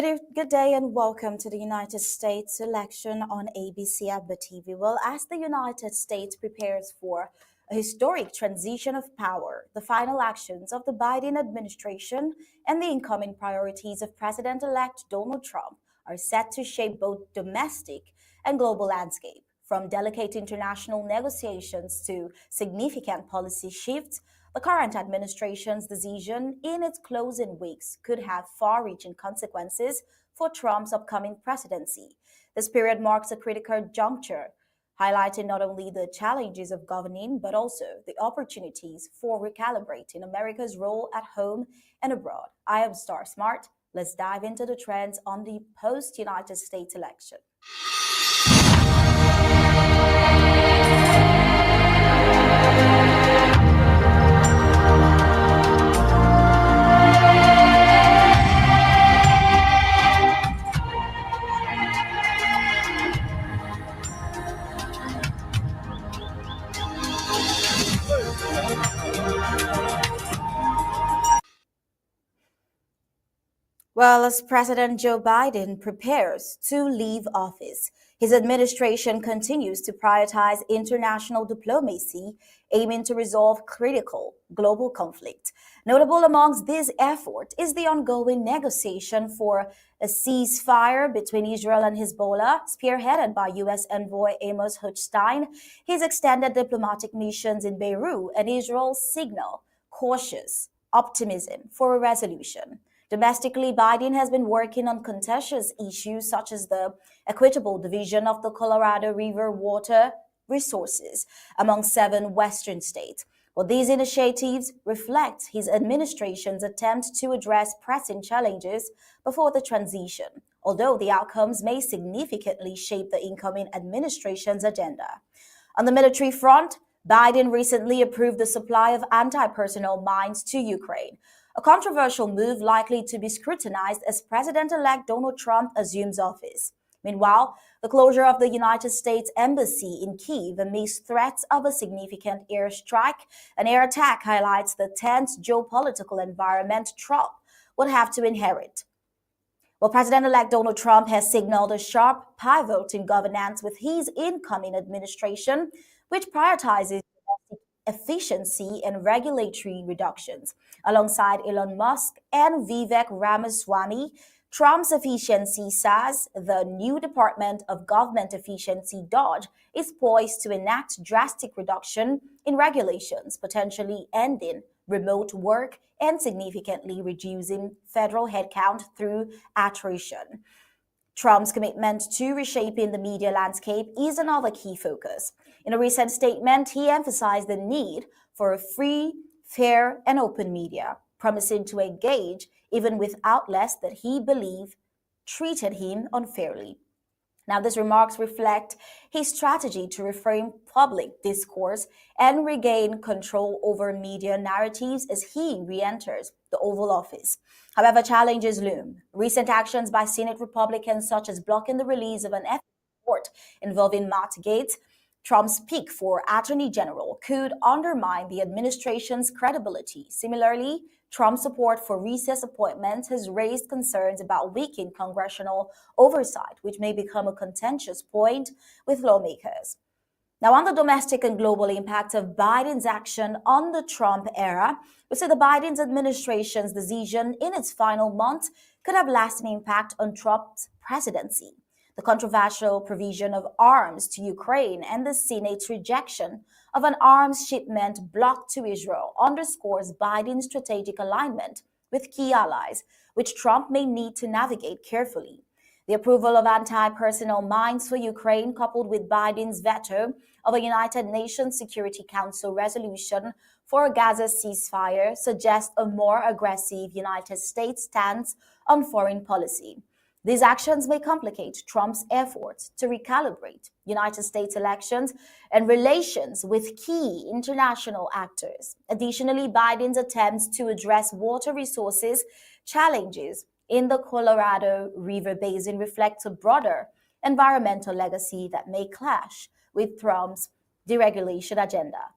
Good day and welcome to the United States election on ABC Amba TV. Well, as the United States prepares for a historic transition of power, the final actions of the Biden administration and the incoming priorities of President-elect Donald Trump are set to shape both domestic and global landscape. From delicate international negotiations to significant policy shifts, the current administration's decision in its closing weeks could have far reaching consequences for Trump's upcoming presidency. This period marks a critical juncture, highlighting not only the challenges of governing, but also the opportunities for recalibrating America's role at home and abroad. I am Star Smart. Let's dive into the trends on the post United States election. Well, as President Joe Biden prepares to leave office, his administration continues to prioritize international diplomacy, aiming to resolve critical global conflict. Notable amongst this effort is the ongoing negotiation for a ceasefire between Israel and Hezbollah, spearheaded by U.S. envoy Amos Hochstein. His extended diplomatic missions in Beirut and Israel signal cautious optimism for a resolution. Domestically, Biden has been working on contentious issues such as the equitable division of the Colorado River water resources among 7 Western states. Well, these initiatives reflect his administration's attempt to address pressing challenges before the transition, although the outcomes may significantly shape the incoming administration's agenda. On the military front, Biden recently approved the supply of anti-personnel mines to Ukraine, a controversial move likely to be scrutinized as President-elect Donald Trump assumes office. Meanwhile, the closure of the United States Embassy in Kyiv amidst threats of a significant airstrike and air attack highlights the tense geopolitical environment Trump would have to inherit. Well, President-elect Donald Trump has signaled a sharp pivot in governance with his incoming administration, which prioritizes efficiency and regulatory reductions. Alongside Elon Musk and Vivek Ramaswamy, Trump's efficiency SAS, the new Department of Government Efficiency DOGE, is poised to enact drastic reduction in regulations, potentially ending remote work and significantly reducing federal headcount through attrition. Trump's commitment to reshaping the media landscape is another key focus. In a recent statement, he emphasized the need for a free, fair, and open media, promising to engage even with outlets that he believed treated him unfairly. Now, these remarks reflect his strategy to reframe public discourse and regain control over media narratives as he re-enters the Oval Office. However, challenges loom. Recent actions by Senate Republicans, such as blocking the release of an ethics report involving Matt Gaetz, Trump's pick for Attorney General, could undermine the administration's credibility. Similarly, Trump's support for recess appointments has raised concerns about weakened congressional oversight, which may become a contentious point with lawmakers. Now, on the domestic and global impact of Biden's action on the Trump era, we say the Biden administration's decision in its final months could have lasting impact on Trump's presidency. The controversial provision of arms to Ukraine and the Senate's rejection of an arms shipment blocked to Israel underscores Biden's strategic alignment with key allies, which Trump may need to navigate carefully. The approval of anti-personnel mines for Ukraine, coupled with Biden's veto of a United Nations Security Council resolution for a Gaza ceasefire, suggests a more aggressive United States stance on foreign policy. These actions may complicate Trump's efforts to recalibrate United States elections and relations with key international actors. Additionally, Biden's attempts to address water resources challenges in the Colorado River Basin reflect a broader environmental legacy that may clash with Trump's deregulation agenda.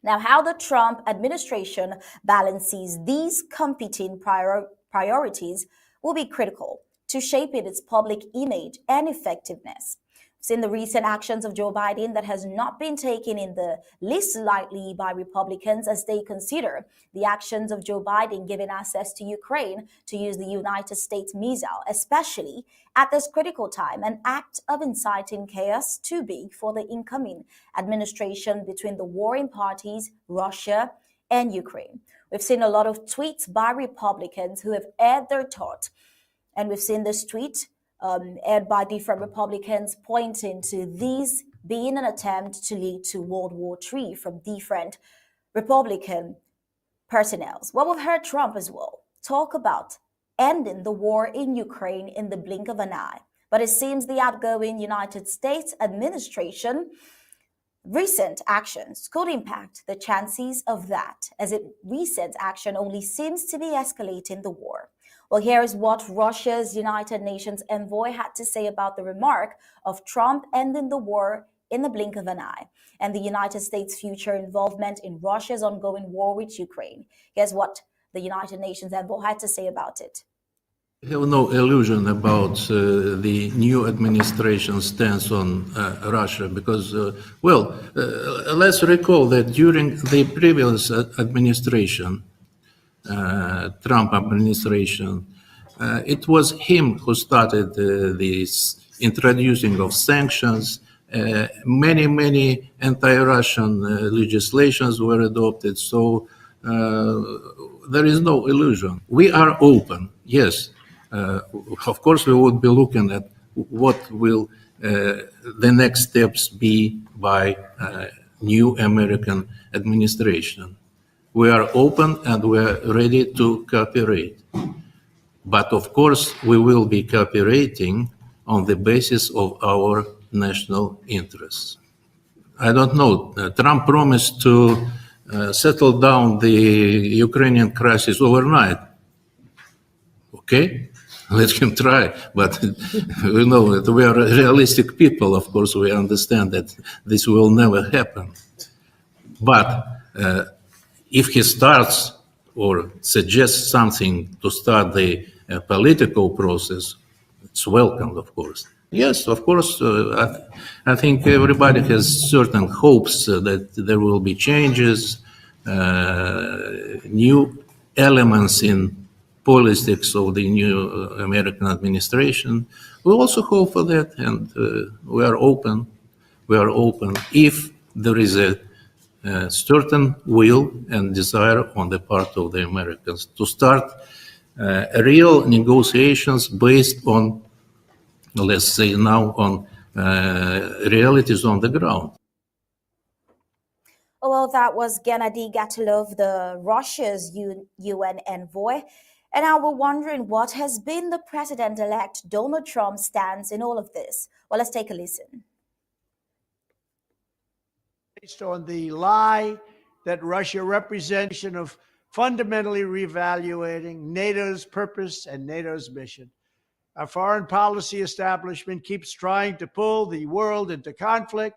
Now, how the Trump administration balances these competing priorities will be critical to shaping its public image and effectiveness. Seen the recent actions of Joe Biden that has not been taken in the least lightly by Republicans as they consider the actions of Joe Biden giving access to Ukraine to use the United States missile, especially at this critical time, an act of inciting chaos too big for the incoming administration between the warring parties, Russia and Ukraine. We've seen a lot of tweets by Republicans who have aired their thought, and we've seen this tweet aired by different Republicans pointing to these being an attempt to lead to World War III from different Republican personnel. Well, we've heard Trump as well talk about ending the war in Ukraine in the blink of an eye. But it seems the outgoing United States administration recent actions could impact the chances of that, as recent action only seems to be escalating the war. Well, here is what Russia's United Nations envoy had to say about the remark of Trump ending the war in the blink of an eye and the United States' future involvement in Russia's ongoing war with Ukraine. Here's what the United Nations envoy had to say about it. I have no illusion about the new administration's stance on Russia because, let's recall that during the previous administration, Trump administration, it was him who started this introducing of sanctions. Many anti-Russian legislations were adopted. So there is no illusion. We are open, yes. Of course, we would be looking at what will the next steps be by new American administration. We are open and we are ready to cooperate. But of course, we will be cooperating on the basis of our national interests. I don't know. Trump promised to settle down the Ukrainian crisis overnight. Okay, let him try. But we know that we are realistic people. Of course, we understand that this will never happen. But if he starts or suggests something to start the political process, it's welcome, of course. Yes, of course, I think everybody has certain hopes that there will be changes, new elements in politics of the new American administration. We also hope for that, and we are open. We are open if there is a certain will and desire on the part of the Americans to start real negotiations based on, let's say now, on realities on the ground. Well, that was Gennady Gatilov, the Russia's UN envoy. And now we're wondering what has been the president-elect Donald Trump's stance in all of this. Well, let's take a listen. Based on the lie that Russia represents of fundamentally reevaluating NATO's purpose and NATO's mission. Our foreign policy establishment keeps trying to pull the world into conflict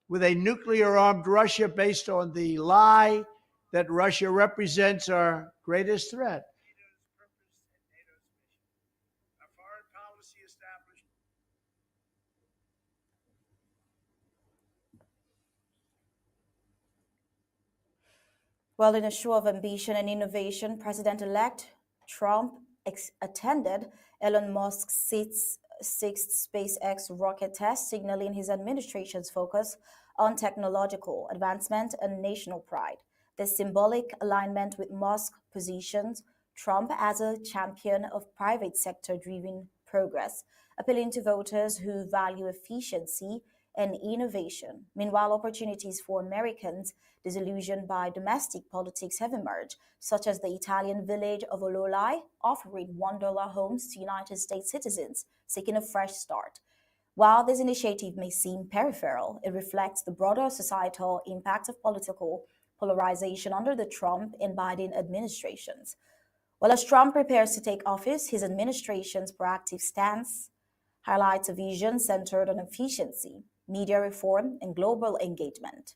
with a nuclear-armed Russia based on the lie that Russia represents our greatest threat. Well, in a show of ambition and innovation, President-elect Trump attended Elon Musk's sixth SpaceX rocket test, signaling his administration's focus on technological advancement and national pride. This symbolic alignment with Musk positions Trump as a champion of private sector-driven progress, appealing to voters who value efficiency and innovation. Meanwhile, opportunities for Americans disillusioned by domestic politics have emerged, such as the Italian village of Ololai offering $1 homes to United States citizens seeking a fresh start. While this initiative may seem peripheral, it reflects the broader societal impact of political polarization under the Trump and Biden administrations. Well, as Trump prepares to take office, his administration's proactive stance highlights a vision centered on efficiency, media reform, and global engagement.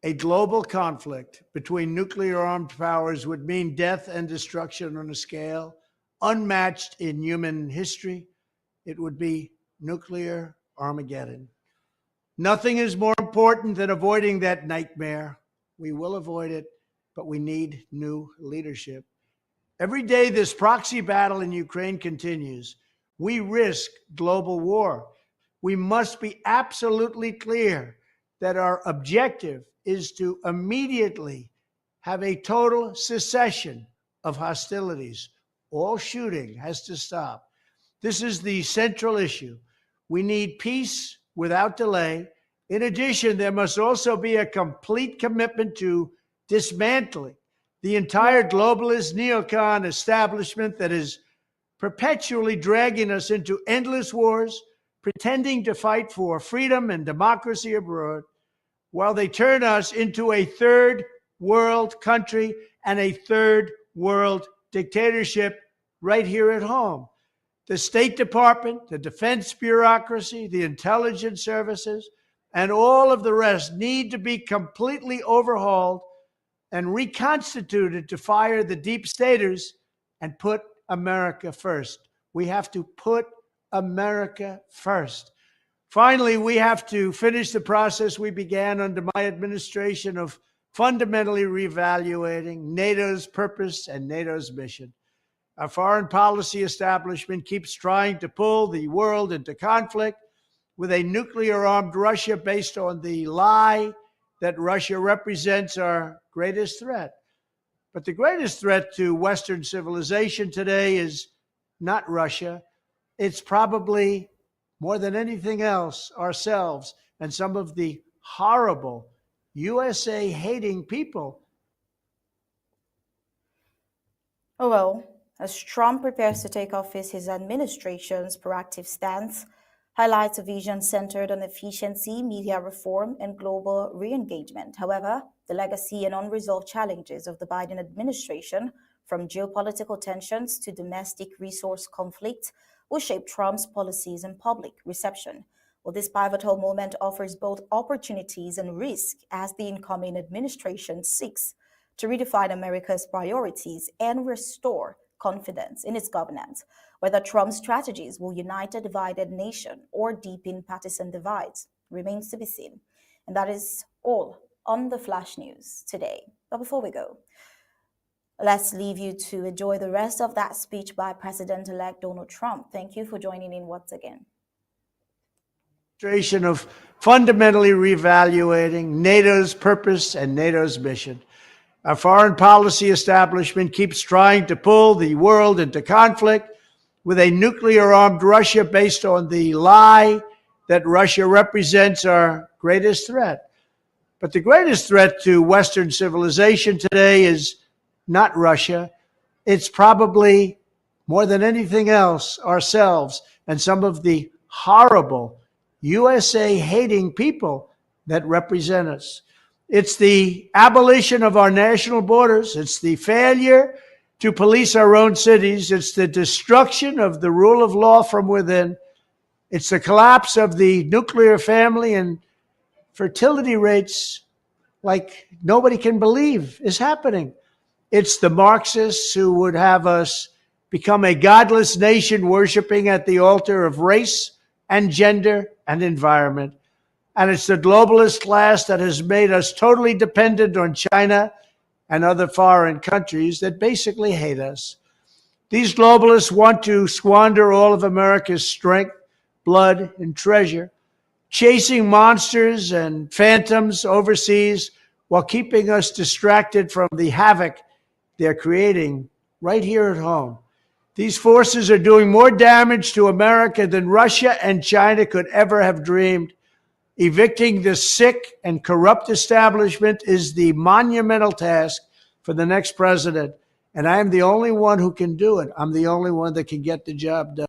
A global conflict between nuclear armed powers would mean death and destruction on a scale unmatched in human history. It would be nuclear Armageddon. Nothing is more important than avoiding that nightmare. We will avoid it, but we need new leadership. Every day this proxy battle in Ukraine continues, we risk global war. We must be absolutely clear that our objective is to immediately have a total cessation of hostilities. All shooting has to stop. This is the central issue. We need peace without delay. In addition, there must also be a complete commitment to dismantling the entire globalist neocon establishment that is perpetually dragging us into endless wars, pretending to fight for freedom and democracy abroad, while they turn us into a third world country and a third world dictatorship right here at home. The State Department, the defense bureaucracy, the intelligence services, and all of the rest need to be completely overhauled and reconstituted to fire the deep staters and put America first. We have to put America first. Finally, we have to finish the process we began under my administration of fundamentally reevaluating NATO's purpose and NATO's mission. Our foreign policy establishment keeps trying to pull the world into conflict with a nuclear-armed Russia based on the lie that Russia represents our greatest threat. But the greatest threat to Western civilization today is not Russia. It's probably, more than anything else, ourselves and some of the horrible USA-hating people. Oh well, as Trump prepares to take office, his administration's proactive stance highlights a vision centered on efficiency, media reform, and global re-engagement. However, the legacy and unresolved challenges of the Biden administration, from geopolitical tensions to domestic resource conflict, will shape Trump's policies and public reception. Well, this pivotal moment offers both opportunities and risk as the incoming administration seeks to redefine America's priorities and restore confidence in its governance. Whether Trump's strategies will unite a divided nation or deepen partisan divides remains to be seen. And that is all on the Flash News today. But before we go, let's leave you to enjoy the rest of that speech by President-elect Donald Trump. Thank you for joining in once again. Of fundamentally reevaluating NATO's purpose and NATO's mission. Our foreign policy establishment keeps trying to pull the world into conflict with a nuclear-armed Russia based on the lie that Russia represents our greatest threat. But the greatest threat to Western civilization today is not Russia. It's probably, more than anything else, ourselves and some of the horrible USA-hating people that represent us. It's the abolition of our national borders. It's the failure to police our own cities. It's the destruction of the rule of law from within. It's the collapse of the nuclear family and fertility rates like nobody can believe is happening. It's the Marxists who would have us become a godless nation worshiping at the altar of race and gender and environment. And it's the globalist class that has made us totally dependent on China and other foreign countries that basically hate us. These globalists want to squander all of America's strength, blood, and treasure, chasing monsters and phantoms overseas while keeping us distracted from the havoc they're creating right here at home. These forces are doing more damage to America than Russia and China could ever have dreamed. Evicting the sick and corrupt establishment is the monumental task for the next president. And I am the only one who can do it. I'm the only one that can get the job done.